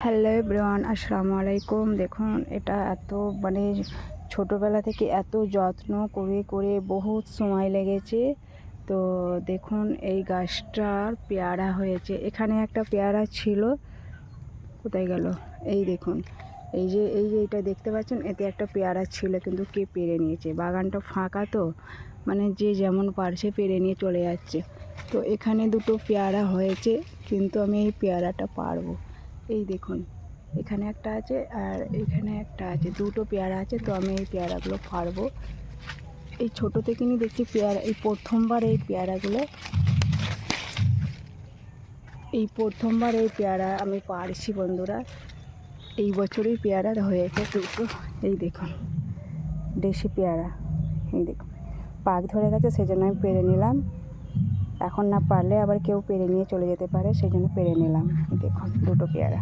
Hello everyone, আসসালামু আলাইকুম। দেখুন, এটা এত মানে ছোটোবেলা থেকে এত যত্ন করে করে বহুত সময় লেগেছে। তো দেখুন, এই গাছটার পেয়ারা হয়েছে। এখানে একটা পেয়ারা ছিল, কোথায় গেল? এই দেখুন, এই যে এটা দেখতে পাচ্ছেন, এতে একটা পেয়ারা ছিল, কিন্তু কে পেরে নিয়েছে। বাগানটা ফাঁকা, তো মানে যে যেমন পারছে পেরে নিয়ে চলে যাচ্ছে। তো এখানে দুটো পেয়ারা হয়েছে, কিন্তু আমি এই পেয়ারাটা পারবো। এই দেখুন, এখানে একটা আছে আর এখানে একটা আছে, দুটো পেয়ারা আছে। তো আমি এই পেয়ারাগুলো পারবো। এই ছোটো থেকে নিয়ে দেখছি পেয়ারা, এই প্রথমবার এই পেয়ারা আমি পারছি বন্ধুরা। এই বছরই পেয়ারা হয়েছে দুটো। এই দেখুন, দেশি পেয়ারা। এই দেখুন, পাক ধরে গেছে, সেই জন্য আমি পেরে নিলাম। এখন না পারলে আবার কেউ পেরে নিয়ে চলে যেতে পারে, সেই জন্য পেরে নিলাম। এই দেখুন, দুটো পেয়ারা।